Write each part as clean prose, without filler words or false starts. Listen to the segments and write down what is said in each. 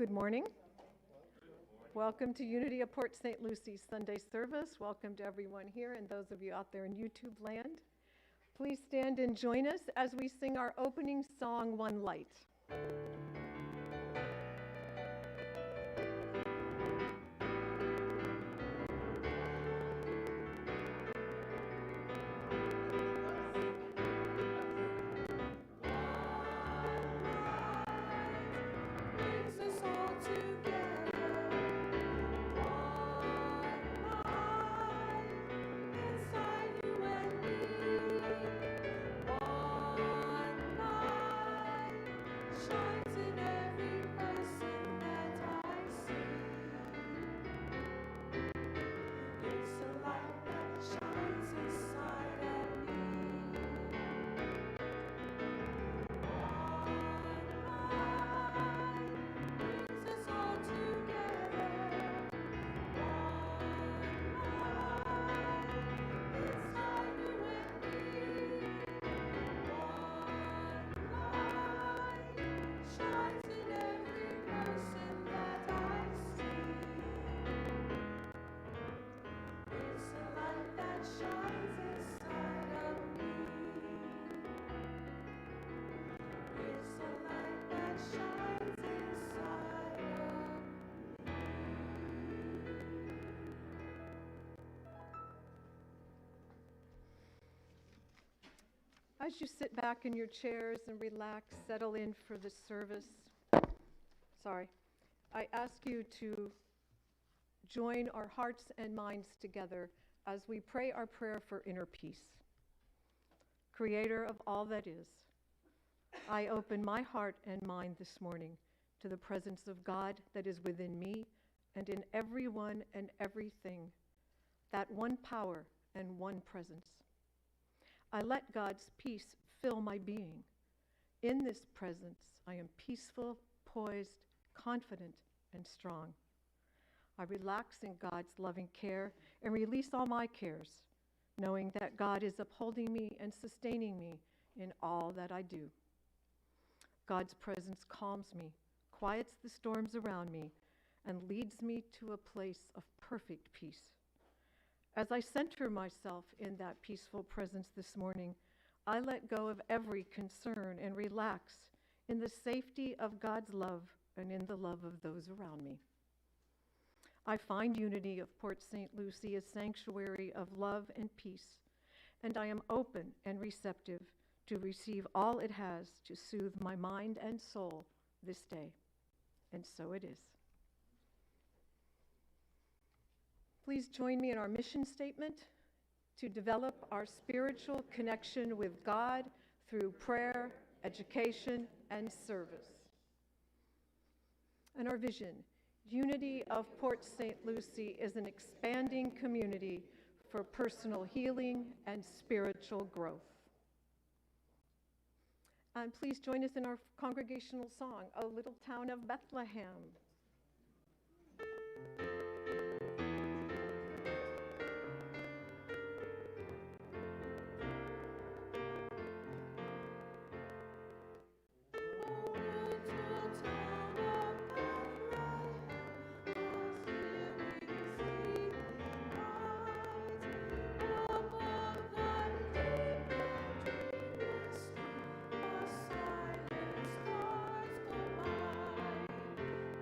Good morning. Welcome to Unity of Port St. Lucie Sunday service. Welcome to everyone here and those of you out there in YouTube land. Please stand and join us as we sing our opening song, One Light. As you sit back in your chairs and relax, settle in for the service, I ask you to join our hearts and minds together as we pray our prayer for inner peace. Creator of all that is, I open my heart and mind this morning to the presence of God that is within me and in everyone and everything, that one power and one presence. I let God's peace fill my being. In this presence, I am peaceful, poised, confident, and strong. I relax in God's loving care and release all my cares, knowing that God is upholding me and sustaining me in all that I do. God's presence calms me, quiets the storms around me, and leads me to a place of perfect peace. As I center myself in that peaceful presence this morning, I let go of every concern and relax in the safety of God's love and in the love of those around me. I find Unity of Port St. Lucie a sanctuary of love and peace, and I am open and receptive to receive all it has to soothe my mind and soul this day. And so it is. Please join me in our mission statement to develop our spiritual connection with God through prayer, education, and service. And our vision, Unity of Port St. Lucie is an expanding community for personal healing and spiritual growth. And please join us in our congregational song, O Little Town of Bethlehem.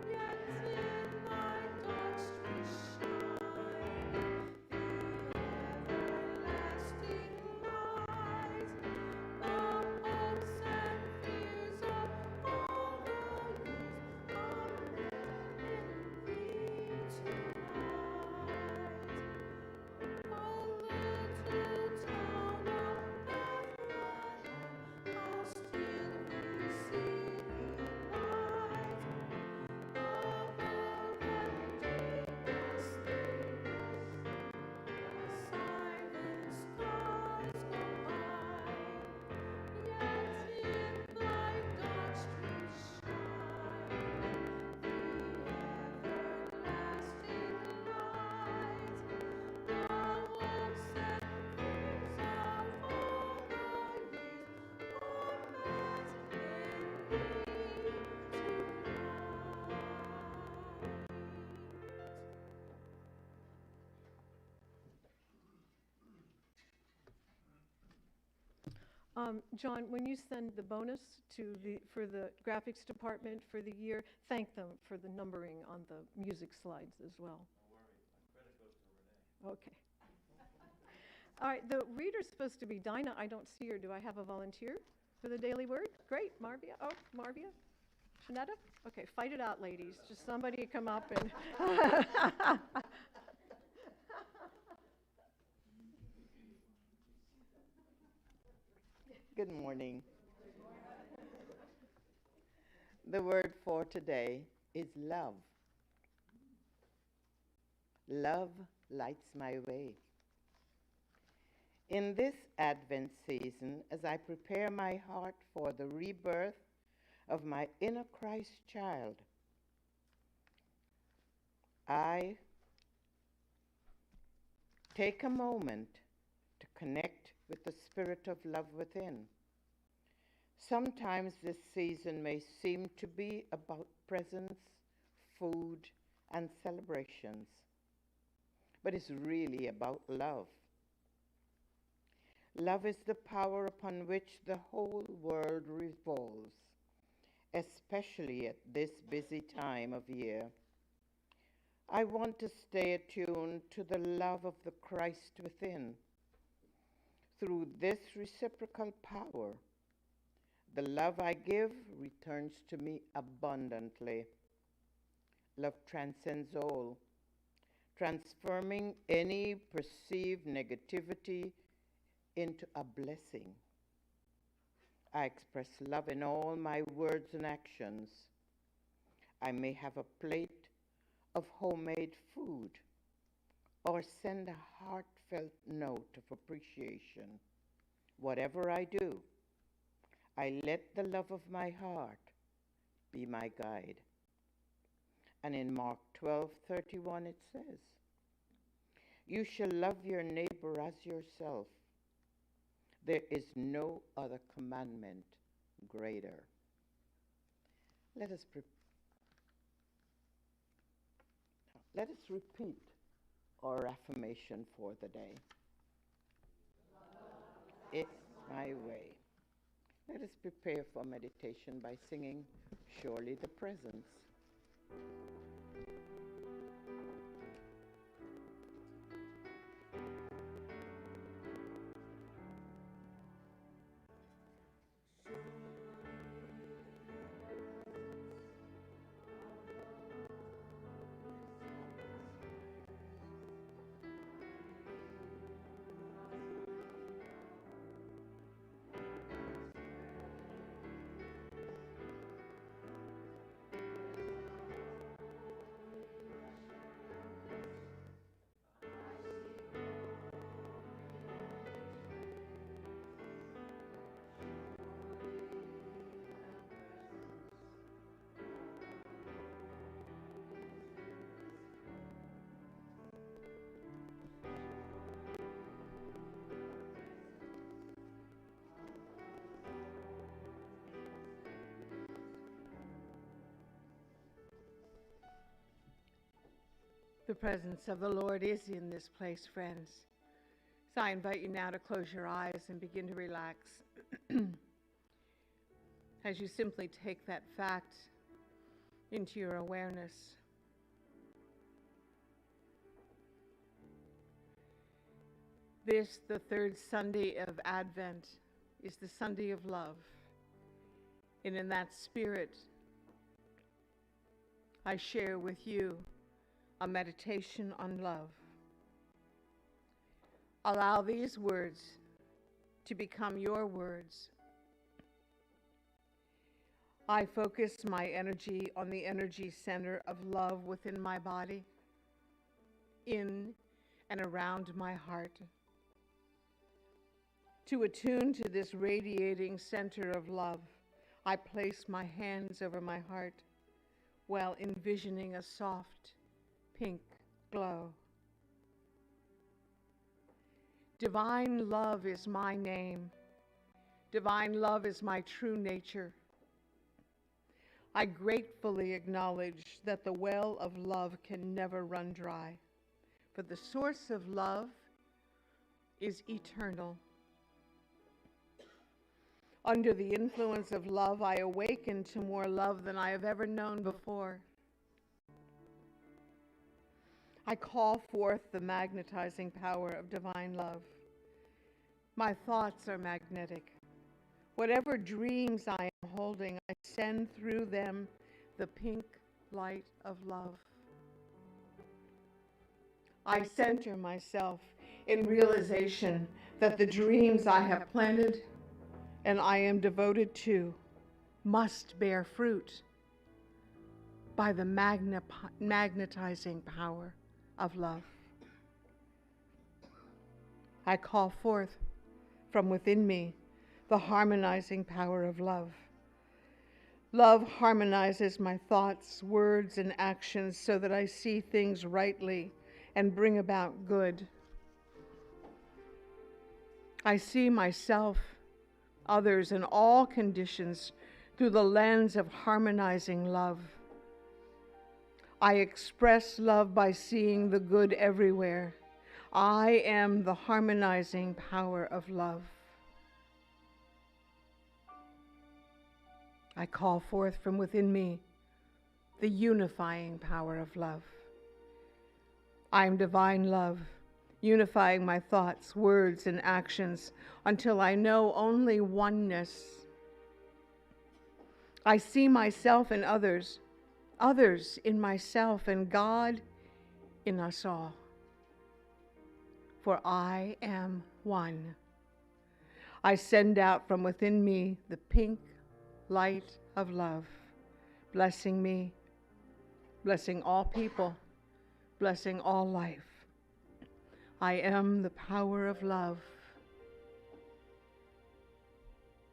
Yeah. John, when you send the bonus for the graphics department for the year, thank them for the numbering on the music slides as well. Don't worry, my credit goes to Renee. Okay. All right, the reader's supposed to be Dinah. I don't see her. Do I have a volunteer for the Daily Word? Great, Marvia. Oh, Marvia? Shanetta? Okay, fight it out, ladies. Just somebody come up and... Good morning. The word for today is love. Love lights my way. In this Advent season, as I prepare my heart for the rebirth of my inner Christ child, I take a moment to connect with the spirit of love within. Sometimes this season may seem to be about presents, food, and celebrations, but it's really about love. Love is the power upon which the whole world revolves, especially at this busy time of year. I want to stay attuned to the love of the Christ within. Through this reciprocal power, the love I give returns to me abundantly. Love transcends all, transforming any perceived negativity into a blessing. I express love in all my words and actions. I may have a plate of homemade food or send a heartfelt note of appreciation. Whatever I do, I let the love of my heart be my guide. And in Mark 12:31 it says, "You shall love your neighbor as yourself. There is no other commandment greater." Let us repeat our affirmation for the day. It's my way. Let us prepare for meditation by singing Surely the Presence. The presence of the Lord is in this place, friends. So I invite you now to close your eyes and begin to relax as you simply take that fact into your awareness. This, the third Sunday of Advent, is the Sunday of love. And in that spirit, I share with you a meditation on love. Allow these words to become your words. I focus my energy on the energy center of love within my body, in and around my heart. To attune to this radiating center of love, I place my hands over my heart while envisioning a soft, pink glow. Divine love is my name. Divine love is my true nature. I gratefully acknowledge that the well of love can never run dry, for the source of love is eternal. Under the influence of love, I awaken to more love than I have ever known before. I call forth the magnetizing power of divine love. My thoughts are magnetic. Whatever dreams I am holding, I send through them the pink light of love. I center myself in realization that the dreams I have planted and I am devoted to must bear fruit by the magnetizing power of love. I call forth from within me the harmonizing power of love. Love harmonizes my thoughts, words, and actions so that I see things rightly and bring about good. I see myself, others, and all conditions through the lens of harmonizing love. I express love by seeing the good everywhere. I am the harmonizing power of love. I call forth from within me the unifying power of love. I am divine love, unifying my thoughts, words, and actions until I know only oneness. I see myself in others, others in myself, and God in us all. For I am one. I send out from within me the pink light of love, blessing me, blessing all people, blessing all life. I am the power of love.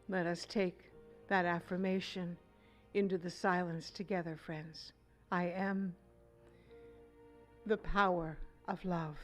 Let us take that affirmation into the silence together, friends. I am the power of love.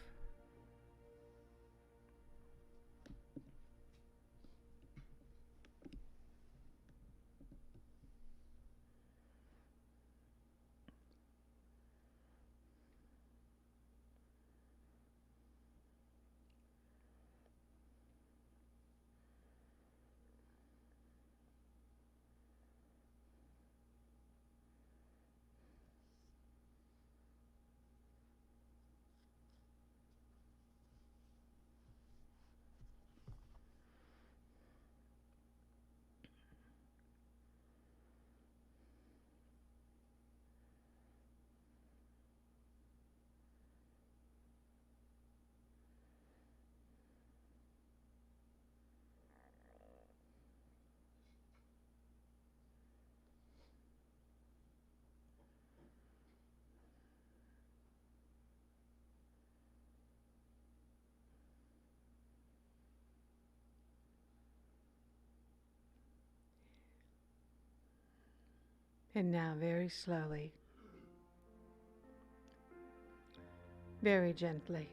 And now, very slowly, very gently,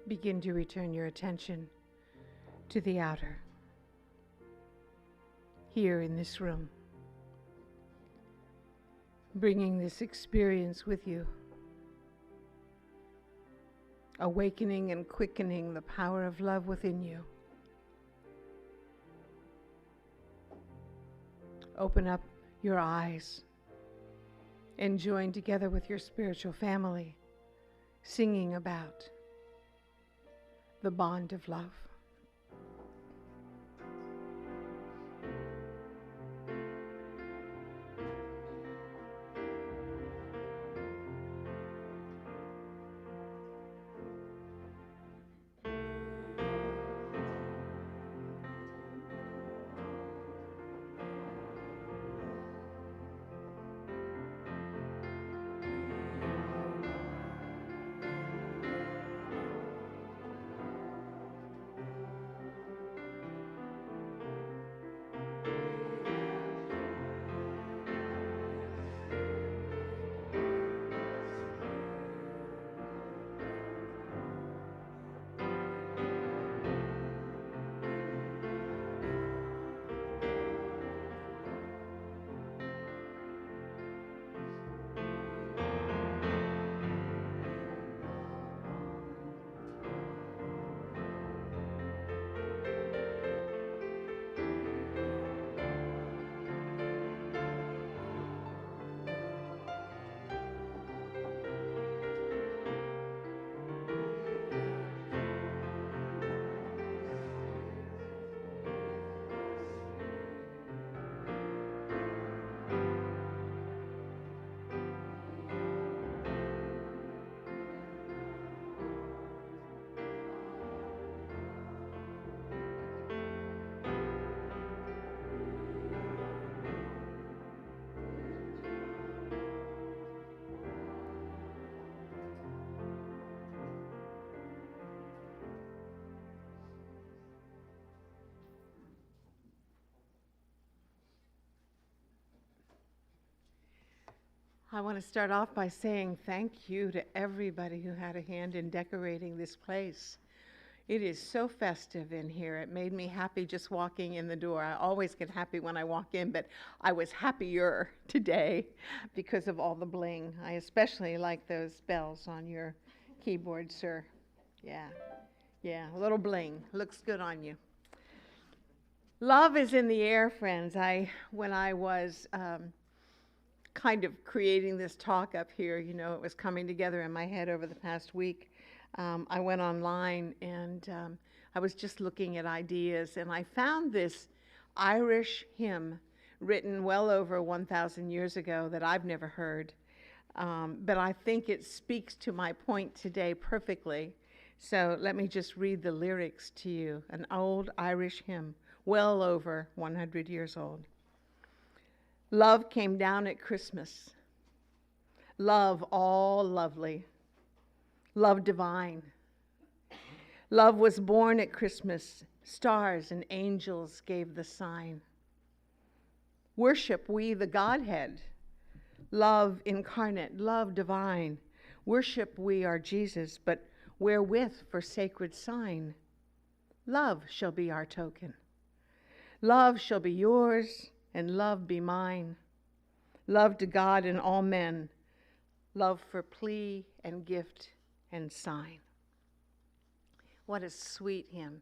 begin to return your attention to the outer, here in this room, bringing this experience with you, awakening and quickening the power of love within you. Open up your eyes and join together with your spiritual family, singing about the bond of love. I want to start off by saying thank you to everybody who had a hand in decorating this place. It is so festive in here. It made me happy just walking in the door. I always get happy when I walk in, but I was happier today because of all the bling. I especially like those bells on your keyboard, sir. Yeah, a little bling. Looks good on you. Love is in the air, friends. When I was kind of creating this talk up here, you know, it was coming together in my head over the past week. I went online and I was just looking at ideas, and I found this Irish hymn written well over 1,000 years ago that I've never heard. But I think it speaks to my point today perfectly. So let me just read the lyrics to you. An old Irish hymn, well over 100 years old. Love came down at Christmas. Love all lovely. Love divine. Love was born at Christmas. Stars and angels gave the sign. Worship we the Godhead. Love incarnate, love divine. Worship we our Jesus, but wherewith for sacred sign? Love shall be our token. Love shall be yours, and love be mine. Love to God and all men. Love for plea and gift and sign. What a sweet hymn.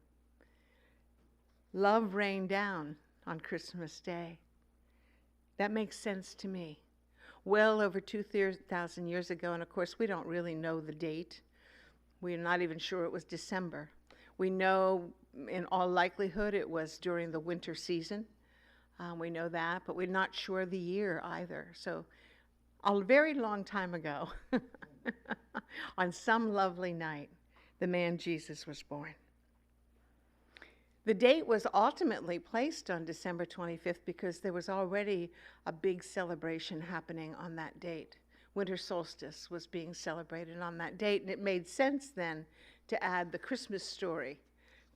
Love rained down on Christmas Day. That makes sense to me. Well over 2,000 years ago, and of course we don't really know the date. We're not even sure it was December. We know in all likelihood it was during the winter season. We know that, but we're not sure the year either. So a very long time ago, on some lovely night, the man Jesus was born. The date was ultimately placed on December 25th because there was already a big celebration happening on that date. Winter solstice was being celebrated on that date, and it made sense then to add the Christmas story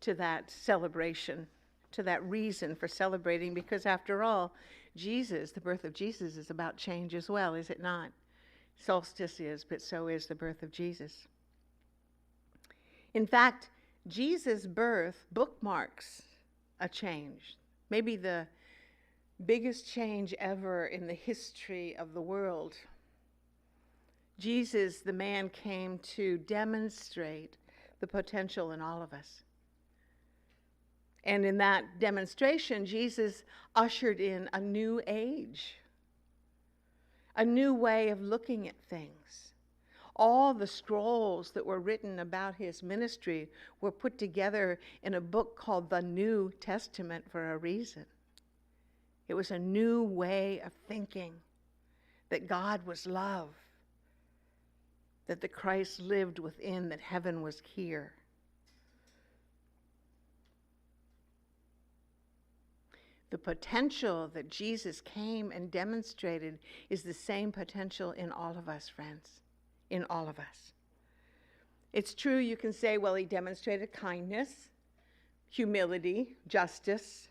to that celebration, to that reason for celebrating, because after all, Jesus, the birth of Jesus, is about change as well, is it not? Solstice is, but so is the birth of Jesus. In fact, Jesus' birth bookmarks a change, maybe the biggest change ever in the history of the world. Jesus, the man, came to demonstrate the potential in all of us. And in that demonstration, Jesus ushered in a new age, a new way of looking at things. All the scrolls that were written about his ministry were put together in a book called the New Testament for a reason. It was a new way of thinking that God was love, that the Christ lived within, that heaven was here. The potential that Jesus came and demonstrated is the same potential in all of us, friends, in all of us. It's true, you can say, well, he demonstrated kindness, humility, justice,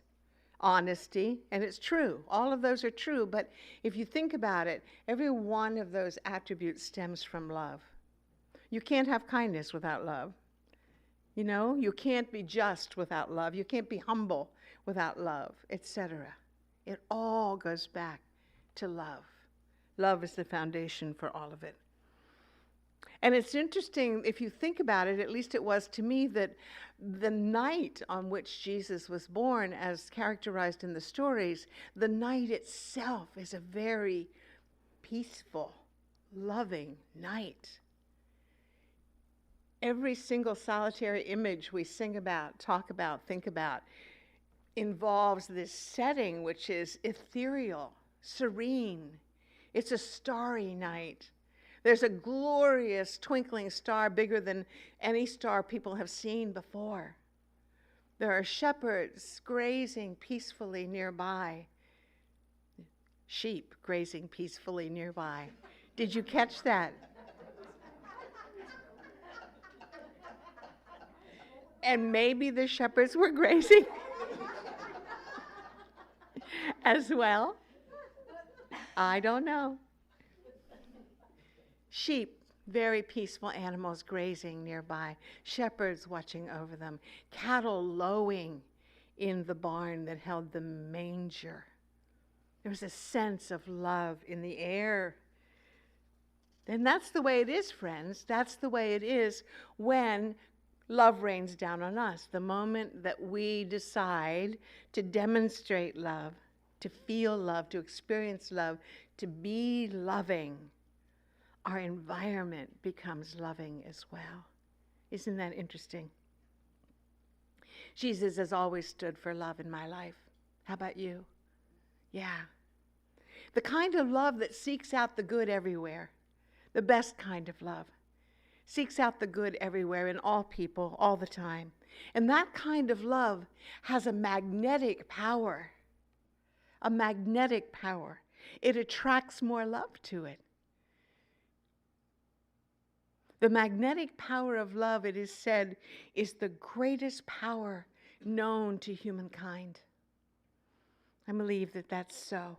honesty, and it's true. All of those are true, but if you think about it, every one of those attributes stems from love. You can't have kindness without love. You know, you can't be just without love. You can't be humble without love, etc. It all goes back to love. Love is the foundation for all of it. And it's interesting, if you think about it, at least it was to me, that the night on which Jesus was born, as characterized in the stories, the night itself is a very peaceful, loving night. Every single solitary image we sing about, talk about, think about, involves this setting which is ethereal, serene. It's a starry night. There's a glorious twinkling star bigger than any star people have seen before. There are shepherds grazing peacefully nearby. Sheep grazing peacefully nearby. Did you catch that? And maybe the shepherds were grazing as well. I don't know. Sheep, very peaceful animals grazing nearby, shepherds watching over them, cattle lowing in the barn that held the manger. There was a sense of love in the air. And that's the way it is, friends. That's the way it is when love rains down on us. The moment that we decide to demonstrate love, to feel love, to experience love, to be loving, our environment becomes loving as well. Isn't that interesting? Jesus has always stood for love in my life. How about you? Yeah. The kind of love that seeks out the good everywhere. The best kind of love. Seeks out the good everywhere in all people, all the time. And that kind of love has a magnetic power. A magnetic power. It attracts more love to it. The magnetic power of love, it is said, is the greatest power known to humankind. I believe that that's so.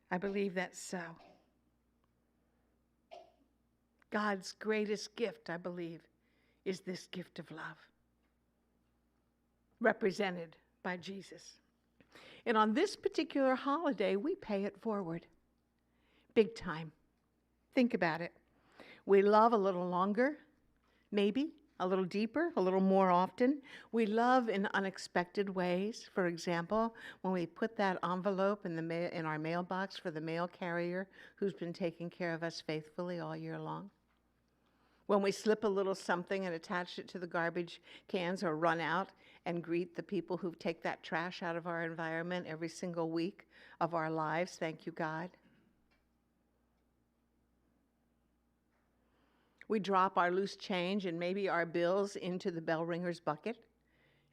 I believe that's so. God's greatest gift, I believe, is this gift of love, represented by Jesus. And on this particular holiday, we pay it forward, big time. Think about it. We love a little longer, maybe, a little deeper, a little more often. We love in unexpected ways. For example, when we put that envelope in our mailbox for the mail carrier who's been taking care of us faithfully all year long. When we slip a little something and attach it to the garbage cans or run out and greet the people who take that trash out of our environment every single week of our lives. Thank you, God. We drop our loose change and maybe our bills into the bell ringer's bucket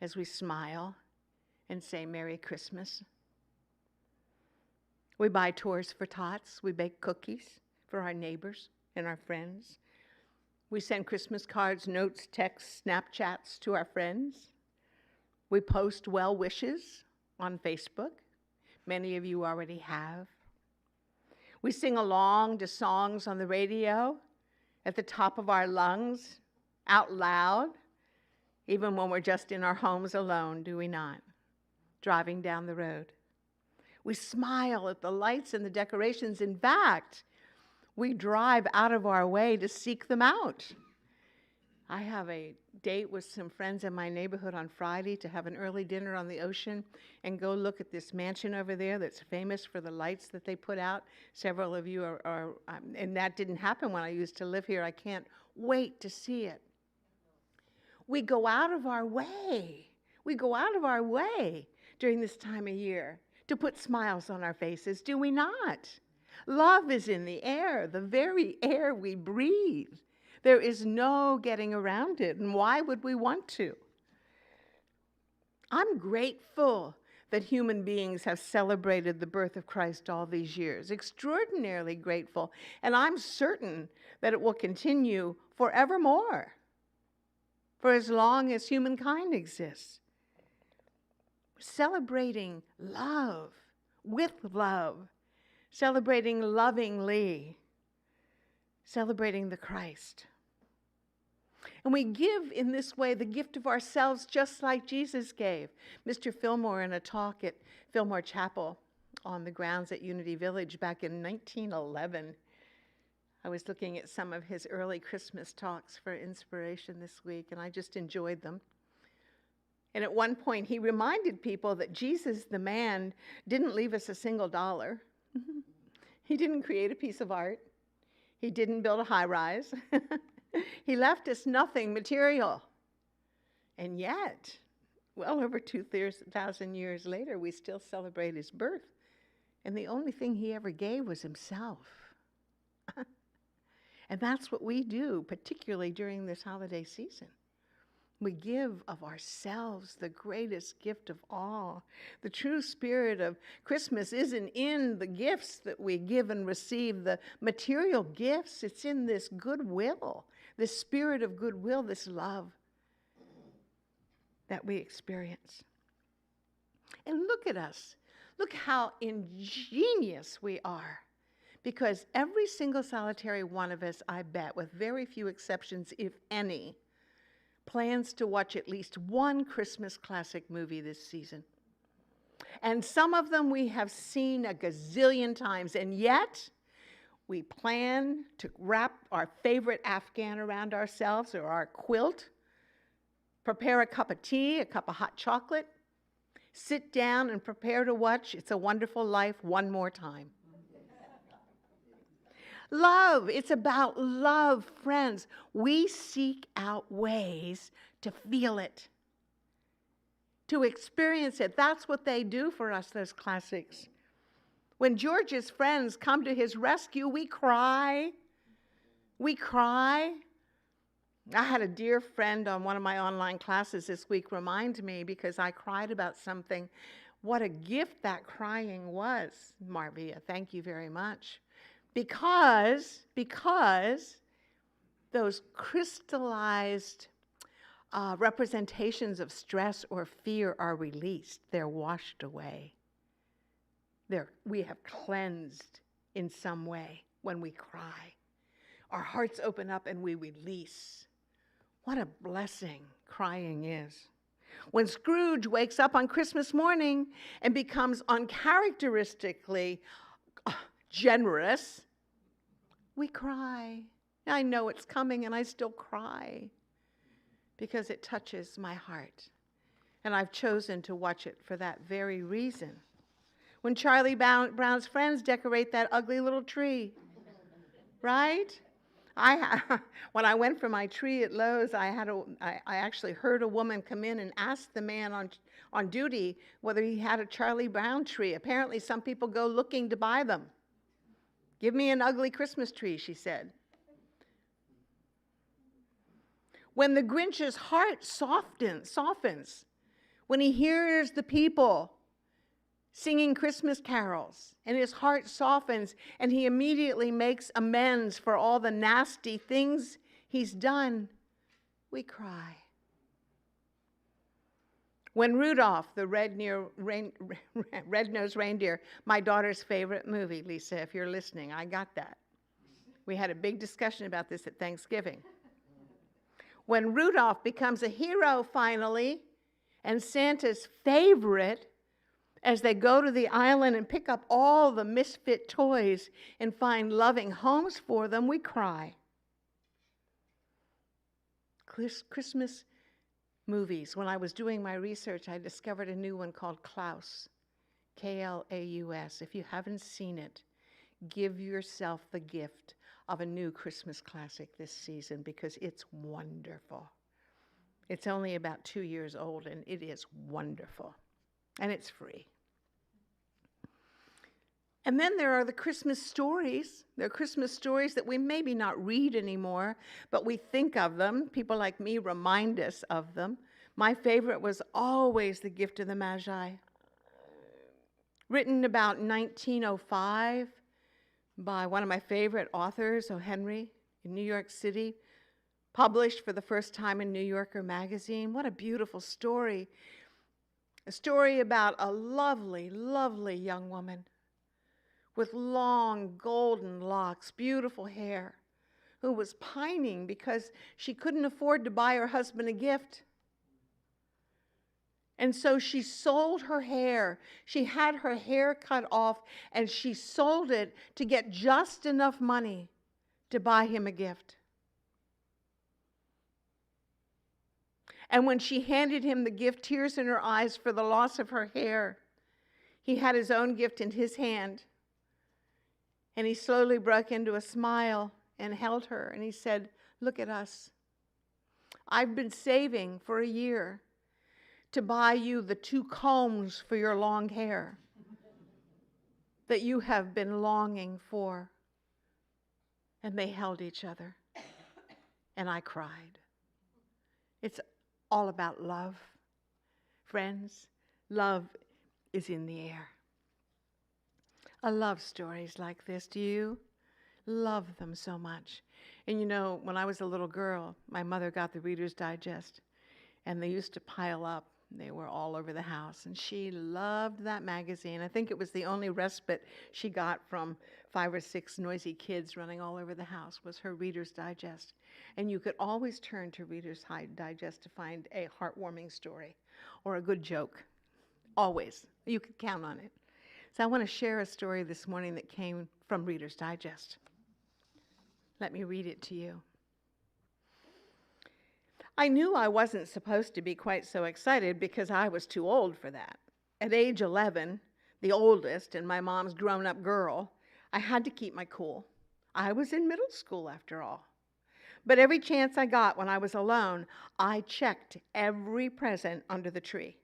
as we smile and say Merry Christmas. We buy tours for tots. We bake cookies for our neighbors and our friends. We send Christmas cards, notes, texts, Snapchats to our friends. We post well wishes on Facebook. Many of you already have. We sing along to songs on the radio at the top of our lungs, out loud, even when we're just in our homes alone, do we not? Driving down the road. We smile at the lights and the decorations. In fact, we drive out of our way to seek them out. I have a date with some friends in my neighborhood on Friday to have an early dinner on the ocean and go look at this mansion over there that's famous for the lights that they put out. Several of you are and that didn't happen when I used to live here. I can't wait to see it. We go out of our way. We go out of our way during this time of year to put smiles on our faces, do we not? Love is in the air, the very air we breathe. There is no getting around it, and why would we want to? I'm grateful that human beings have celebrated the birth of Christ all these years, extraordinarily grateful, and I'm certain that it will continue forevermore, for as long as humankind exists. Celebrating love, with love, celebrating lovingly, celebrating the Christ. And we give in this way the gift of ourselves just like Jesus gave. Mr. Fillmore, in a talk at Fillmore Chapel on the grounds at Unity Village back in 1911, I was looking at some of his early Christmas talks for inspiration this week, and I just enjoyed them. And at one point, he reminded people that Jesus, the man, didn't leave us a single dollar. He didn't create a piece of art. He didn't build a high-rise. He left us nothing material. And yet, well over 2,000 years later, we still celebrate his birth. And the only thing he ever gave was himself. And that's what we do, particularly during this holiday season. We give of ourselves, the greatest gift of all. The true spirit of Christmas isn't in the gifts that we give and receive, the material gifts. It's in this goodwill, this spirit of goodwill, this love that we experience. And look at us. Look how ingenious we are. Because every single solitary one of us, I bet, with very few exceptions, if any, plans to watch at least one Christmas classic movie this season. And some of them we have seen a gazillion times, and yet we plan to wrap our favorite Afghan around ourselves or our quilt, prepare a cup of tea, a cup of hot chocolate, sit down and prepare to watch It's a Wonderful Life one more time. Love, it's about love, friends. We seek out ways to feel it, to experience it. That's what they do for us, those classics. When George's friends come to his rescue, we cry. We cry. I had a dear friend on one of my online classes this week remind me, because I cried about something, what a gift that crying was. Marvia, thank you very much. Because those crystallized representations of stress or fear are released. They're washed away. We have cleansed in some way when we cry. Our hearts open up and we release. What a blessing crying is. When Scrooge wakes up on Christmas morning and becomes uncharacteristically generous, we cry. I know it's coming and I still cry because it touches my heart. And I've chosen to watch it for that very reason. When Charlie Brown's friends decorate that ugly little tree, right? When I went for my tree at Lowe's, I actually heard a woman come in and ask the man on duty whether he had a Charlie Brown tree. Apparently, some people go looking to buy them. Give me an ugly Christmas tree, she said. When the Grinch's heart softens, when he hears the people singing Christmas carols, and his heart softens, and he immediately makes amends for all the nasty things he's done, we cry. When Rudolph, the red-nosed reindeer, my daughter's favorite movie, Lisa, if you're listening, I got that. We had a big discussion about this at Thanksgiving. When Rudolph becomes a hero finally, and Santa's favorite, as they go to the island and pick up all the misfit toys and find loving homes for them, we cry. Christmas movies. When I was doing my research, I discovered a new one called Klaus, K-L-A-U-S. If you haven't seen it, give yourself the gift of a new Christmas classic this season because it's wonderful. It's only about 2 years old, and it is wonderful. And it's free. And then there are the Christmas stories. There are Christmas stories that we maybe not read anymore, but we think of them. People like me remind us of them. My favorite was always The Gift of the Magi, written about 1905 by one of my favorite authors, O. Henry, in New York City, published for the first time in New Yorker magazine. What a beautiful story. A story about a lovely, lovely young woman with long golden locks, beautiful hair, who was pining because she couldn't afford to buy her husband a gift. And so she sold her hair. She had her hair cut off, and she sold it to get just enough money to buy him a gift. And when she handed him the gift, tears in her eyes for the loss of her hair, he had his own gift in his hand. And he slowly broke into a smile and held her, and he said, "Look at us. I've been saving for a year to buy you the 2 combs for your long hair that you have been longing for." And they held each other, and I cried. It's all about love. Friends, love is in the air. I love stories like this. Do you? Love them so much. And you know, when I was a little girl, my mother got the Reader's Digest, and they used to pile up They were all over the house, and she loved that magazine. I think it was the only respite she got from 5 or 6 noisy kids running all over the house was her Reader's Digest. And you could always turn to Reader's Digest to find a heartwarming story or a good joke. Always. You could count on it. So I want to share a story this morning that came from Reader's Digest. Let me read it to you. I knew I wasn't supposed to be quite so excited because I was too old for that. At age 11, the oldest and my mom's grown-up girl, I had to keep my cool. I was in middle school after all. But every chance I got when I was alone, I checked every present under the tree.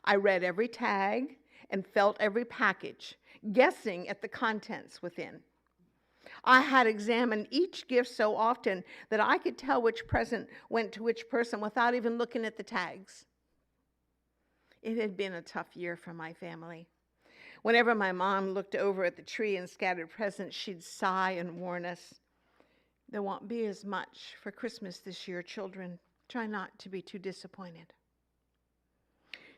I read every tag and felt every package, guessing at the contents within. I had examined each gift so often that I could tell which present went to which person without even looking at the tags. It had been a tough year for my family. Whenever my mom looked over at the tree and scattered presents, she'd sigh and warn us, "There won't be as much for Christmas this year, children. Try not to be too disappointed."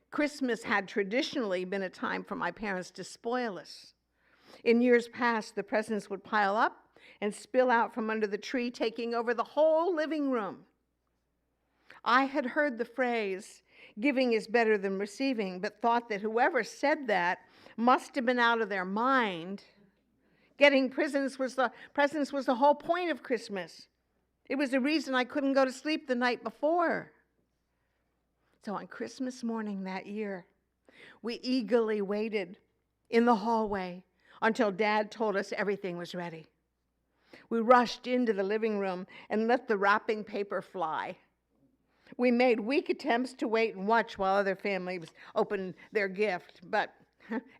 Christmas had traditionally been a time for my parents to spoil us. In years past, the presents would pile up and spill out from under the tree, taking over the whole living room. I had heard the phrase, "Giving is better than receiving," but thought that whoever said that must have been out of their mind. Getting presents was the whole point of Christmas. It was the reason I couldn't go to sleep the night before. So on Christmas morning that year, we eagerly waited in the hallway until Dad told us everything was ready. We rushed into the living room and let the wrapping paper fly. We made weak attempts to wait and watch while other families opened their gift, but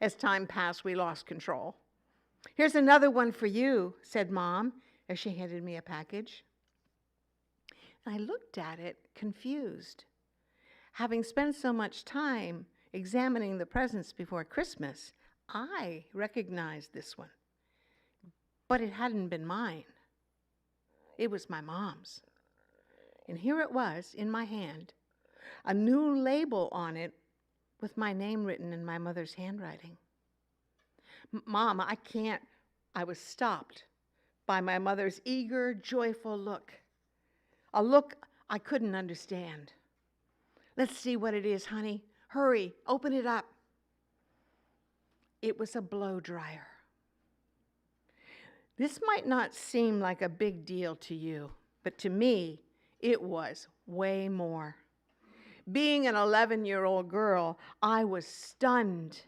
as time passed, we lost control. "Here's another one for you," said Mom, as she handed me a package. I looked at it, confused. Having spent so much time examining the presents before Christmas, I recognized this one. But it hadn't been mine. It was my mom's. And here it was in my hand, a new label on it with my name written in my mother's handwriting. "Mom, I can't." I was stopped by my mother's eager, joyful look, a look I couldn't understand. "Let's see what it is, honey. Hurry, open it up." It was a blow dryer. This might not seem like a big deal to you, but to me, it was way more. Being an 11-year-old girl, I was stunned.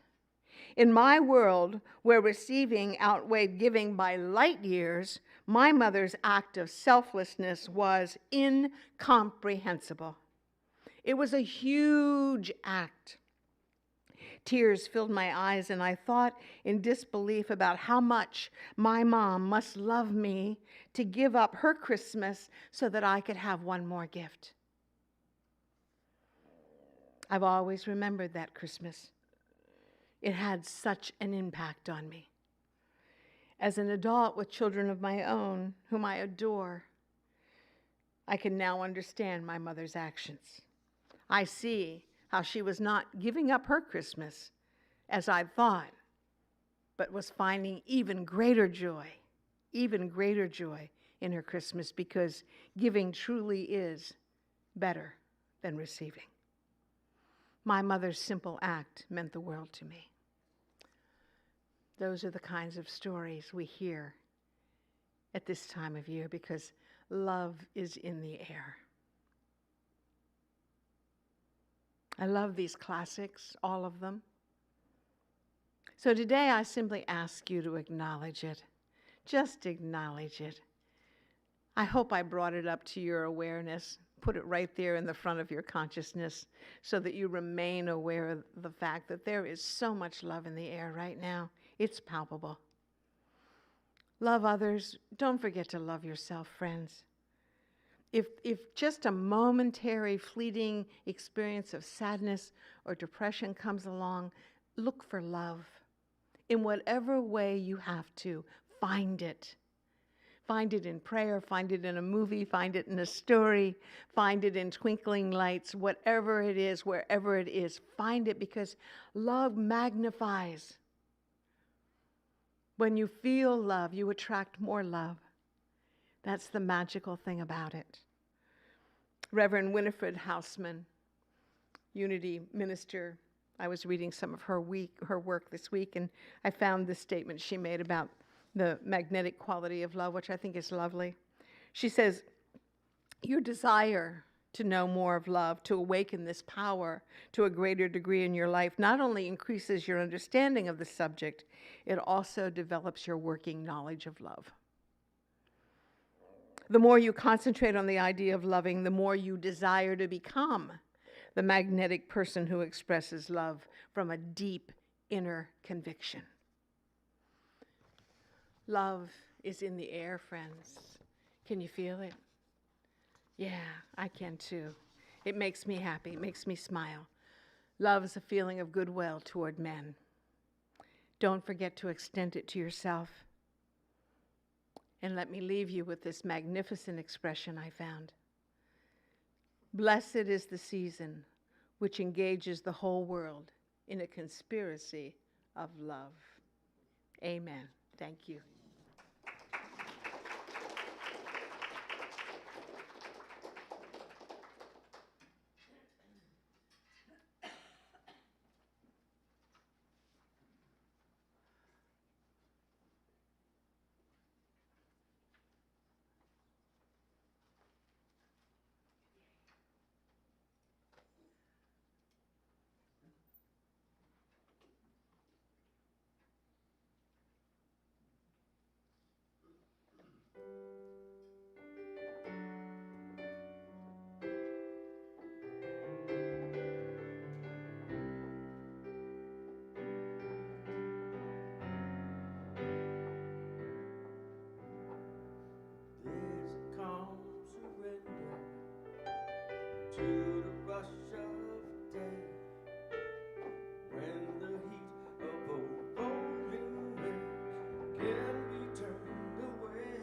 In my world, where receiving outweighed giving by light years, my mother's act of selflessness was incomprehensible. It was a huge act. Tears filled my eyes, and I thought in disbelief about how much my mom must love me to give up her Christmas so that I could have one more gift. I've always remembered that Christmas. It had such an impact on me. As an adult with children of my own, whom I adore, I can now understand my mother's actions. I see how she was not giving up her Christmas, as I thought, but was finding even greater joy in her Christmas, because giving truly is better than receiving. My mother's simple act meant the world to me. Those are the kinds of stories we hear at this time of year, because love is in the air. I love these classics, all of them. So today I simply ask you to acknowledge it. Just acknowledge it. I hope I brought it up to your awareness, put it right there in the front of your consciousness, so that you remain aware of the fact that there is so much love in the air right now. It's palpable. Love others. Don't forget to love yourself, friends. If just a momentary, fleeting experience of sadness or depression comes along, look for love. In whatever way you have to, find it. Find it in prayer, find it in a movie, find it in a story, find it in twinkling lights, whatever it is, wherever it is, find it, because love magnifies. When you feel love, you attract more love. That's the magical thing about it. Reverend Winifred Hausman, Unity minister, I was reading some of her work this week, and I found this statement she made about the magnetic quality of love, which I think is lovely. She says, your desire to know more of love, to awaken this power to a greater degree in your life, not only increases your understanding of the subject, it also develops your working knowledge of love. The more you concentrate on the idea of loving, the more you desire to become the magnetic person who expresses love from a deep inner conviction. Love is in the air, friends. Can you feel it? Yeah, I can too. It makes me happy. It makes me smile. Love is a feeling of goodwill toward men. Don't forget to extend it to yourself. And let me leave you with this magnificent expression I found. Blessed is the season which engages the whole world in a conspiracy of love. Amen. Thank you. There's a calm surrender to the rush of day, when the heat of a rolling wave can be turned away.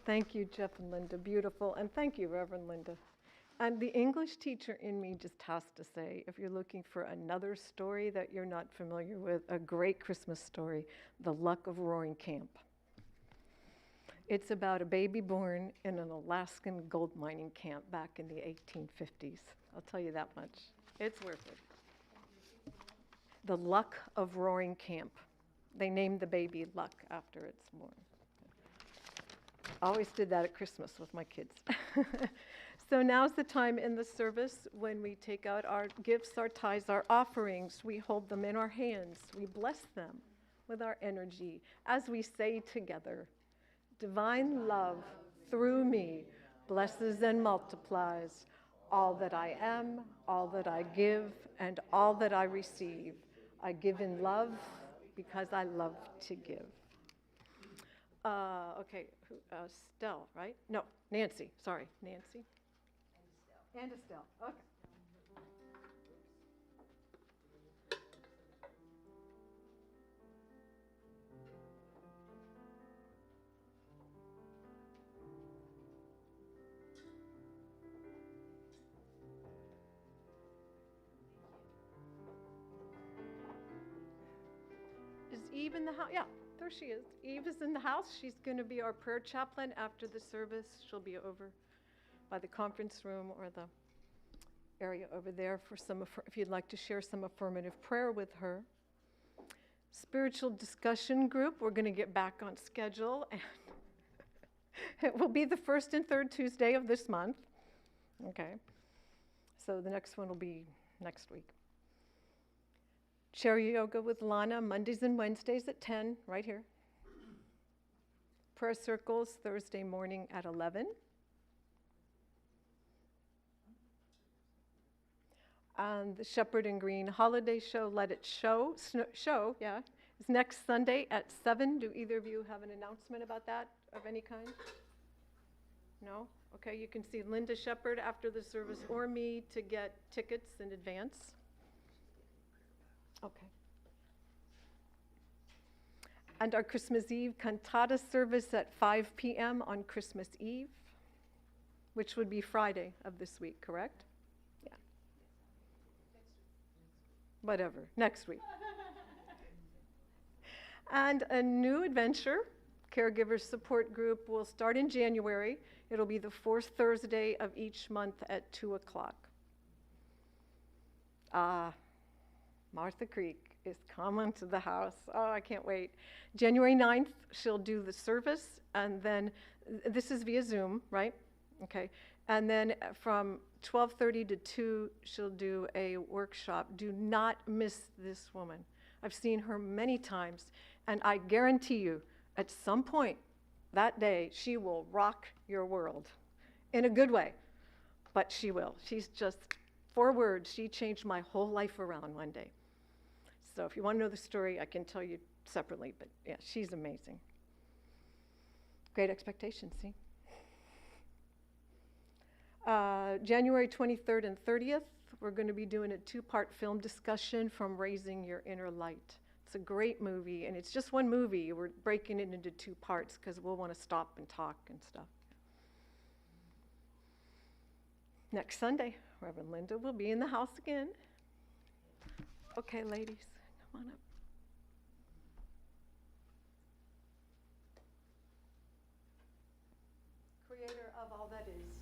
Thank you, Jeff and Linda. Beautiful. And thank you, Reverend Linda. And the English teacher in me just has to say, if you're looking for another story that you're not familiar with, a great Christmas story, The Luck of Roaring Camp. It's about a baby born in an Alaskan gold mining camp back in the 1850s. I'll tell you that much. It's worth it. The Luck of Roaring Camp. They named the baby Luck after it's born. Always did that at Christmas with my kids. So now's the time in the service when we take out our gifts, our tithes, our offerings. We hold them in our hands. We bless them with our energy as we say together, divine love through me blesses and multiplies all that I am, all that I give, and all that I receive. I give in love because I love to give. Okay, Estelle, right? No, Nancy, sorry, Nancy. And Estelle, okay. Is Eve in the house? Yeah, there she is. Eve is in the house. She's going to be our prayer chaplain after the service. She'll be over by the conference room or the area over there for some, if you'd like to share some affirmative prayer with her. Spiritual discussion group, we're going to get back on schedule, and it will be the first and third Tuesday of this month. Okay, so the next one will be next week. Chair yoga with Lana, Mondays and Wednesdays at 10, right here. Prayer circles, Thursday morning at 11. And the Shepherd and Green Holiday Show, Let It Show, is next Sunday at 7. Do either of you have an announcement about that of any kind? No? Okay, you can see Linda Shepherd after the service or me to get tickets in advance. Okay. And our Christmas Eve cantata service at 5 p.m. on Christmas Eve, which would be Friday of this week, correct? Yeah. Whatever, next week. And a new adventure, Caregiver Support Group, will start in January. It'll be the fourth Thursday of each month at 2 o'clock. Martha Creek is coming to the house. Oh, I can't wait. January 9th, she'll do the service, and then this is via Zoom, right? Okay. And then from 12:30 to 2, she'll do a workshop. Do not miss this woman. I've seen her many times, and I guarantee you, at some point that day, she will rock your world in a good way, but she will. She's just, 4 words, she changed my whole life around one day. So if you want to know the story, I can tell you separately, but yeah, she's amazing. Great Expectations, see? January 23rd and 30th, we're going to be doing a 2-part film discussion from Raising Your Inner Light. It's a great movie, and it's just one movie. We're breaking it into 2 parts because we'll want to stop and talk and stuff. Next Sunday, Reverend Linda will be in the house again. Okay, ladies, come on up. Creator of all that is,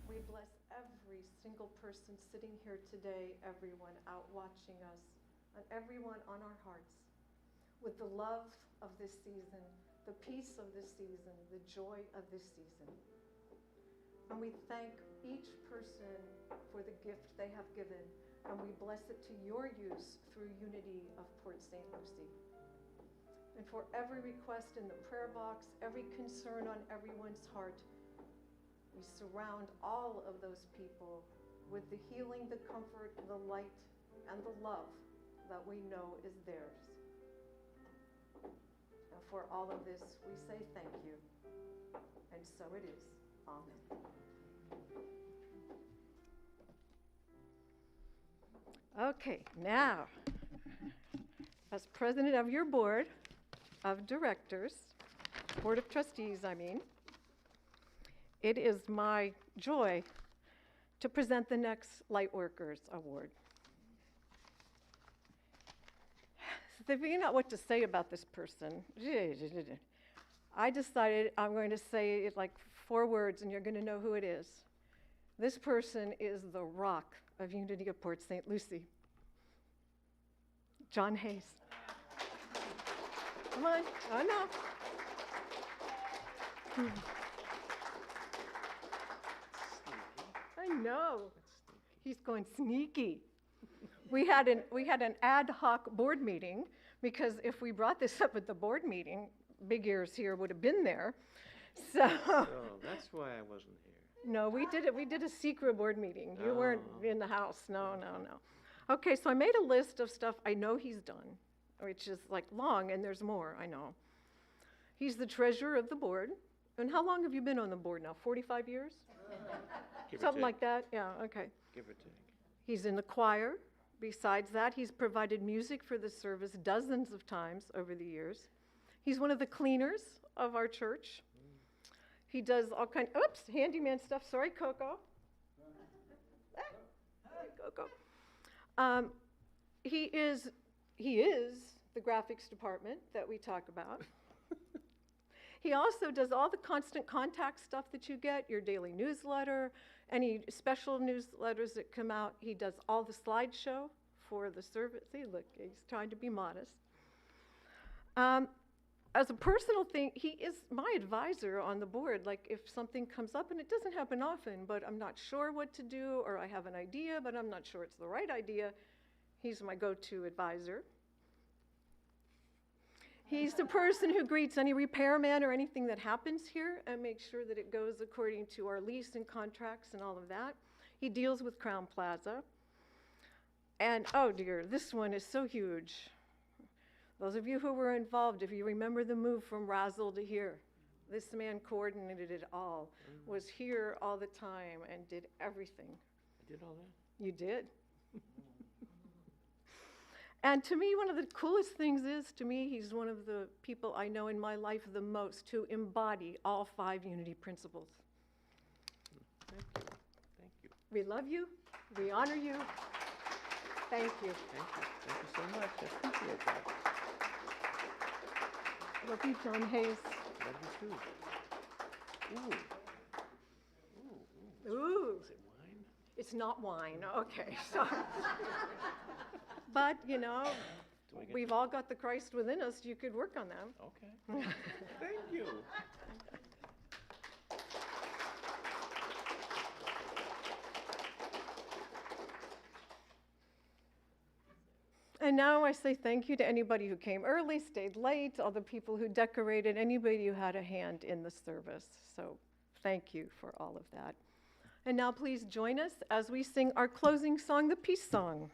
we bless every single person sitting here today, everyone out watching us, and everyone on our hearts with the love of this season, the peace of this season, the joy of this season. And we thank each person for the gift they have given, and we bless it to your use through Unity of Port St. Lucie. And for every request in the prayer box, every concern on everyone's heart, we surround all of those people with the healing, the comfort, the light, and the love that we know is theirs. And for all of this, we say thank you. And so it is. Amen. Okay, now, as president of your board of directors, board of trustees, I mean, it is my joy to present the next Lightworkers Award. So figuring out what to say about this person, I decided I'm going to say it like 4 words and you're going to know who it is. This person is the rock of Unity of Port St. Lucie. John Hayes. Come on. Oh, no. I know. He's going sneaky. We had an ad hoc board meeting because if we brought this up at the board meeting, Big Ears here would have been there. So that's why I wasn't here. no, we did a secret board meeting. You weren't in the house. No. Okay, so I made a list of stuff I know he's done, which is like long, and there's more, I know. He's the treasurer of the board. And how long have you been on the board now? 45 years? Something like that? Yeah, okay. Give or take. He's in the choir. Besides that, he's provided music for the service dozens of times over the years. He's one of the cleaners of our church. He does all handyman stuff. Sorry, Coco. Coco. He is the graphics department that we talk about. He also does all the constant contact stuff that you get, your daily newsletter, any special newsletters that come out. He does all the slideshow for the service. See, look, he's trying to be modest. As a personal thing, he is my advisor on the board. Like if something comes up, and it doesn't happen often, but I'm not sure what to do, or I have an idea, but I'm not sure it's the right idea, he's my go-to advisor. He's the person who greets any repairman or anything that happens here and makes sure that it goes according to our lease and contracts and all of that. He deals with Crown Plaza. And oh dear, this one is so huge. Those of you who were involved, if you remember the move from Razzle to here, this man coordinated it all, was here all the time and did everything. I did all that? You did. And to me, one of the coolest things is, he's one of the people I know in my life the most who embody all 5 Unity principles. Thank you. Thank you. We love you. We honor you. Thank you. Thank you. Thank you so much. I appreciate that. Love you, John Hayes. Love you too. Ooh. Ooh. Ooh. Is it wine? It's not wine. Okay, sorry. But, we've all got the Christ within us. You could work on that. Okay. Thank you. And now I say thank you to anybody who came early, stayed late, all the people who decorated, anybody who had a hand in the service. So thank you for all of that. And now please join us as we sing our closing song, the Peace Song.